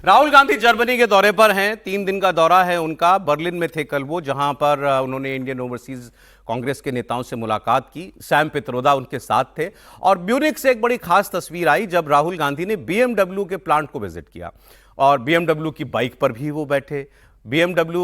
Rahul Gandhi Germany के दौरे पर हैं। 3 दिन का दौरा है उनका। बर्लिन में थे कल वो, जहां पर उन्होंने इंडियन ओवरसीज कांग्रेस के नेताओं से मुलाकात की। सैम पित्रोदा उनके साथ थे और म्यूनिख से एक बड़ी खास तस्वीर आई जब राहुल गांधी ने BMW के प्लांट को विजिट किया और BMW की बाइक पर भी वो बैठे। BMW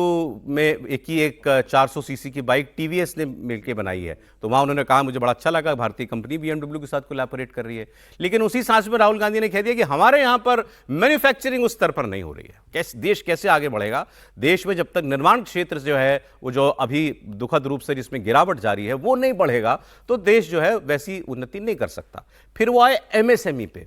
में एक 400 सीसी की बाइक TVS ने मिलकर बनाई है, तो वहां उन्होंने कहा मुझे बड़ा अच्छा लगा, भारतीय कंपनी BMW के साथ कोलैबोरेट कर रही है। लेकिन उसी सांस में राहुल गांधी ने कह दिया कि हमारे यहां पर मैन्युफैक्चरिंग उस स्तर पर नहीं हो रही है। देश कैसे आगे बढ़ेगा? देश में जब तक निर्माण क्षेत्र जो है वो जो अभी दुखद रूप से जिसमें गिरावट जारी है वो नहीं बढ़ेगा तो देश जो है वैसी उन्नति नहीं कर सकता। फिर वो आए MSME पे,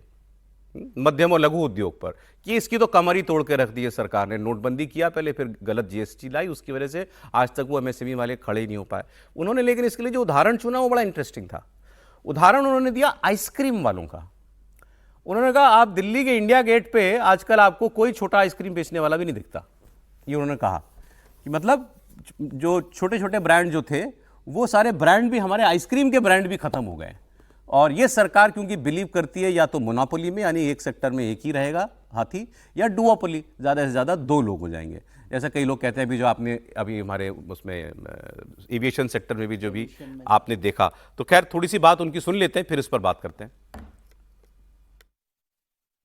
मध्यम और लघु उद्योग पर, कि इसकी तो कमर ही तोड़ के रख दी है सरकार ने। नोटबंदी किया पहले, फिर गलत GST लाई, उसकी वजह से आज तक वो MSME वाले खड़े ही नहीं हो पाए उन्होंने। लेकिन इसके लिए जो उदाहरण चुना वो बड़ा इंटरेस्टिंग था। उदाहरण उन्होंने दिया आइसक्रीम वालों का। उन्होंने कहा आप दिल्ली के इंडिया गेट पे आजकल आपको कोई छोटा आइसक्रीम बेचने वाला भी नहीं दिखता। ये उन्होंने कहा कि मतलब जो छोटे छोटे ब्रांड जो थे वो सारे ब्रांड भी, हमारे आइसक्रीम के ब्रांड भी खत्म हो गए। और ये सरकार क्योंकि बिलीव करती है या तो मोनोपोली में, यानी एक सेक्टर में एक ही रहेगा हाथी, या डुओपोली, ज़्यादा से ज़्यादा 2 लोग हो जाएंगे। जैसा कई लोग कहते हैं भी, जो आपने अभी हमारे उसमें एविएशन सेक्टर में भी जो भी आपने देखा। तो खैर थोड़ी सी बात उनकी सुन लेते हैं, फिर इस पर बात करते हैं।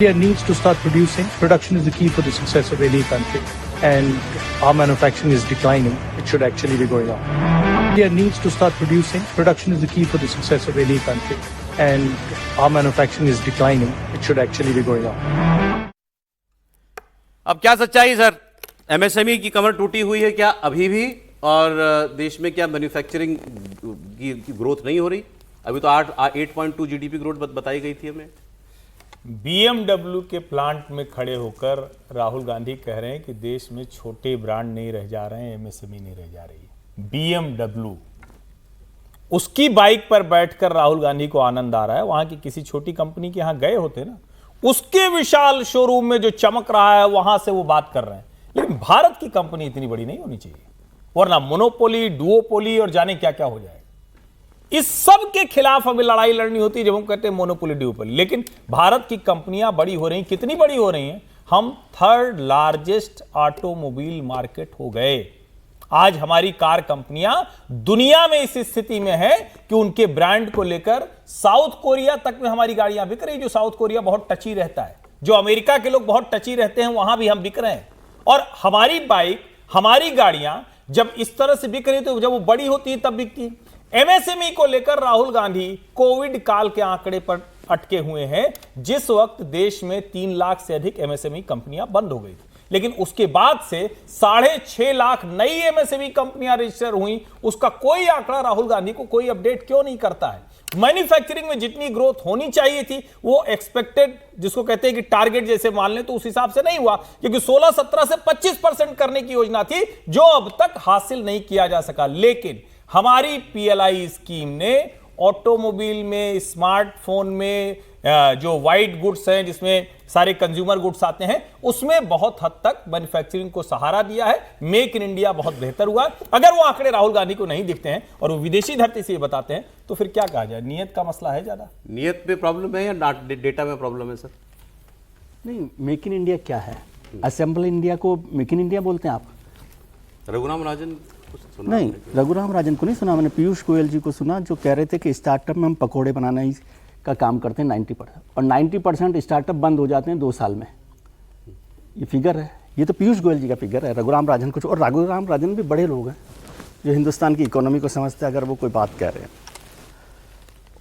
India needs to start producing. Production is the key for the success of any country, and our manufacturing is declining. It should actually be going up. India needs to start producing. Production is the key for the success of any country, and our manufacturing is declining. It should actually be going up. अब क्या सच्चाई sir? MSME की कमर टूटी हुई है क्या अभी भी? और देश में क्या मैन्युफैक्चरिंग की ग्रोथ नहीं हो रही? अभी तो 8.2 GDP ग्रोथ बताई गई थी हमें। BMW के प्लांट में खड़े होकर राहुल गांधी कह रहे हैं कि देश में छोटे ब्रांड नहीं रह जा रहे हैं, MSME नहीं रह जा रही। BMW, उसकी बाइक पर बैठकर राहुल गांधी को आनंद आ रहा है। वहां की किसी छोटी कंपनी के यहां गए होते ना, उसके विशाल शोरूम में जो चमक रहा है वहां से वो बात कर रहे हैं। लेकिन भारत की कंपनी इतनी बड़ी नहीं होनी चाहिए, वरना मोनोपोली, डुओपोली और जाने क्या क्या हो जाएगा। इस सब के खिलाफ हमें लड़ाई लड़नी होती है जब हम कहते हैं मोनोपोली, डुओपोली। लेकिन भारत की कंपनियां बड़ी हो रही हैं। कितनी बड़ी हो रही हैं? हम 3rd लार्जेस्ट ऑटोमोबाइल मार्केट हो गए। आज हमारी कार कंपनियां दुनिया में इस स्थिति में है कि उनके ब्रांड को लेकर साउथ कोरिया तक में हमारी गाड़ियां बिक रही। जो साउथ कोरिया बहुत टची रहता है, जो अमेरिका के लोग बहुत टची रहते हैं, वहां भी हम बिक रहे हैं। और हमारी बाइक, हमारी गाड़ियां जब इस तरह से बिक रही तो जब वो बड़ी होती है तब बिकती है। MSME को लेकर राहुल गांधी कोविड काल के आंकड़े पर अटके हुए हैं, जिस वक्त देश में 3 लाख से अधिक MSME कंपनियां बंद हो गई थी। लेकिन उसके बाद से 6.5 लाख नई MSME कंपनियां रजिस्टर हुई। उसका कोई आंकड़ा राहुल गांधी को कोई अपडेट क्यों नहीं करता है? मैन्युफैक्चरिंग में जितनी ग्रोथ होनी चाहिए थी वो एक्सपेक्टेड, जिसको कहते हैं कि टारगेट जैसे मान लें, तो उस हिसाब से नहीं हुआ, क्योंकि 16-17 से 25% करने की योजना थी जो अब तक हासिल नहीं किया जा सका। लेकिन हमारी PLI स्कीम ने ऑटोमोबाइल में, स्मार्टफोन में, जो वाइट गुड्स हैं जिसमें सारे कंज्यूमर गुड्स आते हैं, उसमें बहुत हद तक मैन्युफैक्चरिंग को सहारा दिया है। मेक इन इंडिया बहुत बेहतर हुआ। अगर वो आंकड़े राहुल गांधी को नहीं दिखते हैं और वो विदेशी धरती से ये बताते हैं तो फिर क्या कहा जाए? नियत का मसला है ज्यादा। नियत में प्रॉब्लम है या डेटा में प्रॉब्लम है सर? नहीं, मेक इन इंडिया क्या है? असेंबल इंडिया को मेक इन इंडिया बोलते हैं आप? रघुराम राजन नहीं, रघुराम राजन को नहीं सुना मैंने, पीयूष गोयल जी को सुना, जो कह रहे थे कि स्टार्टअप में हम पकोड़े बनाने का काम करते हैं 90%, और 90% स्टार्टअप बंद हो जाते हैं 2 साल में। ये फिगर है, ये तो पीयूष गोयल जी का फिगर है। रघुराम राजन कुछ, और रघुराम राजन भी बड़े लोग हैं जो हिंदुस्तान की इकोनॉमी को समझते हैं, अगर वो कोई बात कह रहे हैं।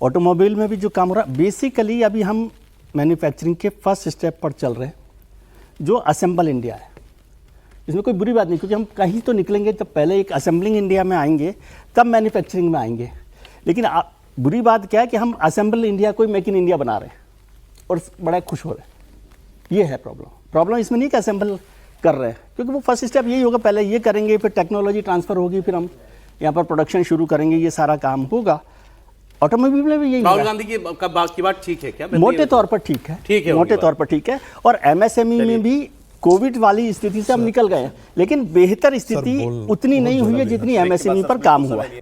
ऑटोमोबाइल में भी जो काम हो रहा है, बेसिकली अभी हम मैन्युफैक्चरिंग के फर्स्ट स्टेप पर चल रहे हैं, जो असेंबल इंडिया है। इसमें कोई बुरी बात नहीं, क्योंकि हम कहीं तो निकलेंगे तब पहले एक असेंबलिंग इंडिया में आएंगे, तब मैन्युफैक्चरिंग में आएंगे। लेकिन बुरी बात क्या है कि हम असेंबल इंडिया को मेक इन इंडिया बना रहे हैं और बड़ा खुश हो रहे हैं। ये है प्रॉब्लम इसमें नहीं कि असेंबल कर रहे हैं, क्योंकि वो फर्स्ट स्टेप यही होगा, पहले ये करेंगे, फिर टेक्नोलॉजी ट्रांसफर होगी, फिर हम यहाँ पर प्रोडक्शन शुरू करेंगे, ये सारा काम होगा। ऑटोमोबाइल में भी यही। राहुल गांधी की बात ठीक है क्या? मोटे तौर पर ठीक है, मोटे तौर पर ठीक है। और MSME में भी कोविड वाली स्थिति से हम निकल गए हैं, लेकिन बेहतर स्थिति उतनी नहीं हुई है जितनी MSME पर काम हुआ है।